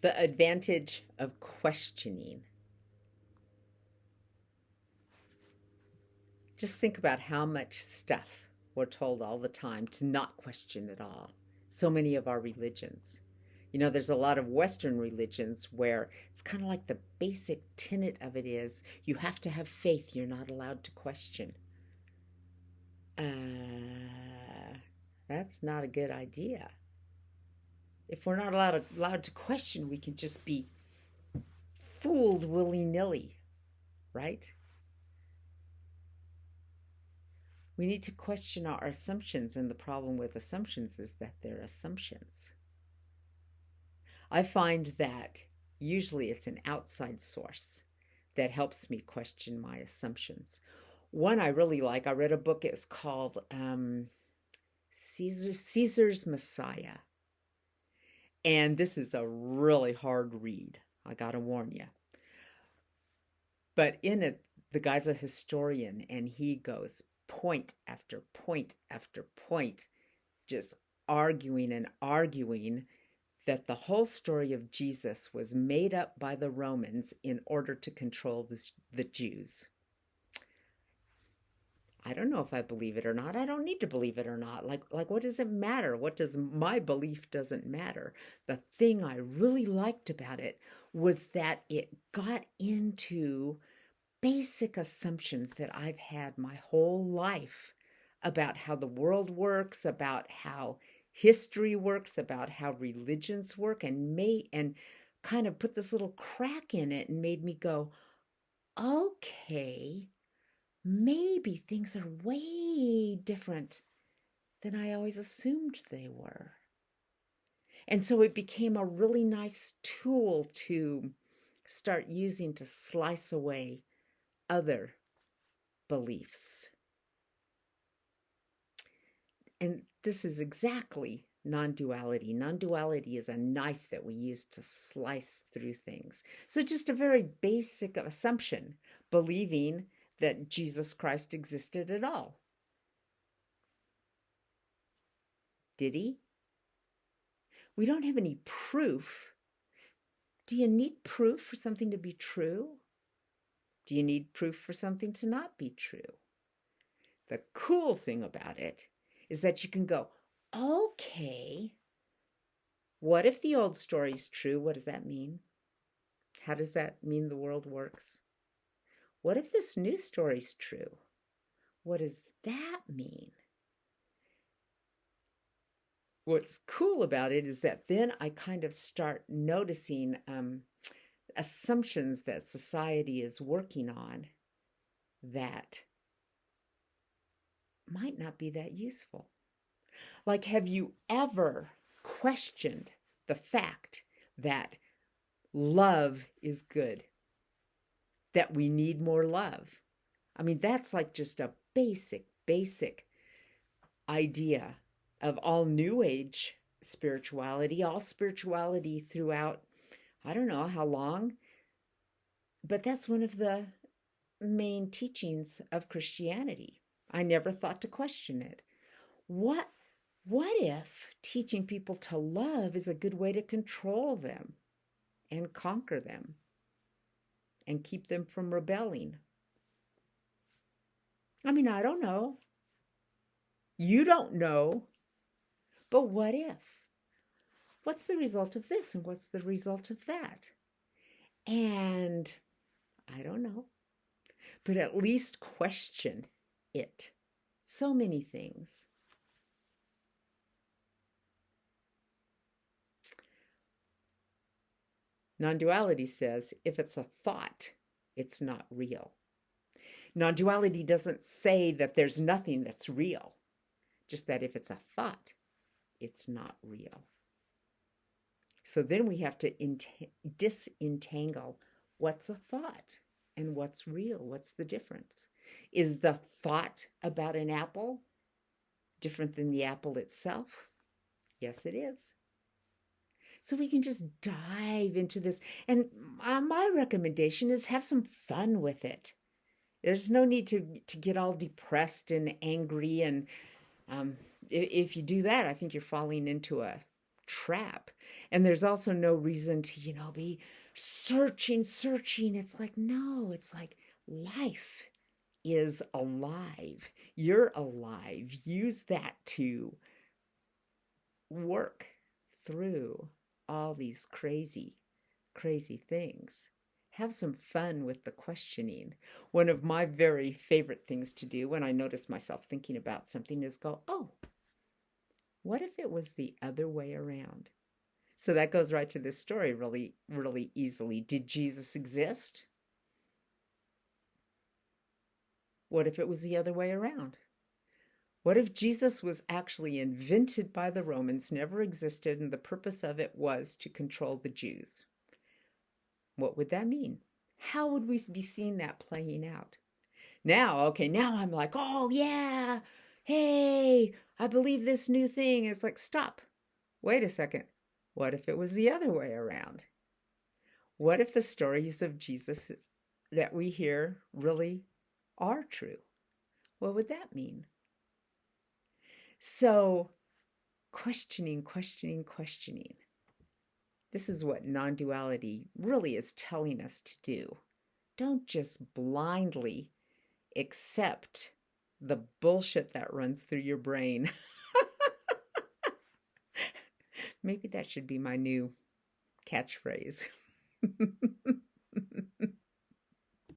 The advantage of questioning. Just think about how much stuff we're told all the time to not question at all. So many of our religions. There's a lot of Western religions where it's kind of like the basic tenet of it is you have to have faith, you're not allowed to question. That's not a good idea. If we're not allowed to question, we can just be fooled willy nilly, right? We need to question our assumptions, and the problem with assumptions is that they're assumptions. I find that usually it's an outside source that helps me question my assumptions. One I really like, I read a book, it's called Caesar's Messiah. And this is a really hard read, I gotta warn you. But in it, the guy's a historian, and he goes point after point after point, just arguing and arguing that the whole story of Jesus was made up by the Romans in order to control the Jews. I don't know if I believe it or not. I don't need to believe it or not. Like what does it matter? What does my belief doesn't matter. The thing I really liked about it was that it got into basic assumptions that I've had my whole life about how the world works, about how history works, about how religions work, and kind of put this little crack in it and made me go, okay, maybe things are way different than I always assumed they were. And so it became a really nice tool to start using to slice away other beliefs. And this is exactly non-duality. Non-duality is a knife that we use to slice through things. So just a very basic assumption, believing that Jesus Christ existed at all. Did he? We don't have any proof. Do you need proof for something to be true? Do you need proof for something to not be true? The cool thing about it is that you can go, okay, what if the old story's true? What does that mean? How does that mean the world works? What if this new story's true? What does that mean? What's cool about it is that then I kind of start noticing assumptions that society is working on that might not be that useful. Like, have you ever questioned the fact that love is good? That we need more love? I mean, that's like just a basic idea of all New Age spirituality, all spirituality throughout, I don't know how long, but that's one of the main teachings of Christianity. I never thought to question it. What if teaching people to love is a good way to control them and conquer them and keep them from rebelling? I mean, I don't know. You don't know. But what if? What's the result of this and what's the result of that? And I don't know. But at least question it. So many things. Non-duality says if it's a thought, it's not real. Non-duality doesn't say that there's nothing that's real, just that if it's a thought, it's not real. So then we have to disentangle what's a thought and what's real. What's the difference? Is the thought about an apple different than the apple itself? Yes, it is. So we can just dive into this. And my recommendation is have some fun with it. There's no need to get all depressed and angry. And if you do that, I think you're falling into a trap. And there's also no reason to, be searching. It's like, no, it's like life is alive. You're alive. Use that to work through all these crazy, crazy things. Have some fun with the questioning. One of my very favorite things to do when I notice myself thinking about something is go, oh, what if it was the other way around? So that goes right to this story really, really easily. Did Jesus exist? What if it was the other way around? What if Jesus was actually invented by the Romans, never existed, and the purpose of it was to control the Jews? What would that mean? How would we be seeing that playing out? Now I'm like, oh yeah, hey, I believe this new thing. It's like, stop. Wait a second. What if it was the other way around? What if the stories of Jesus that we hear really are true? What would that mean? So, questioning. This is what non-duality really is telling us to do. Don't just blindly accept the bullshit that runs through your brain. Maybe that should be my new catchphrase.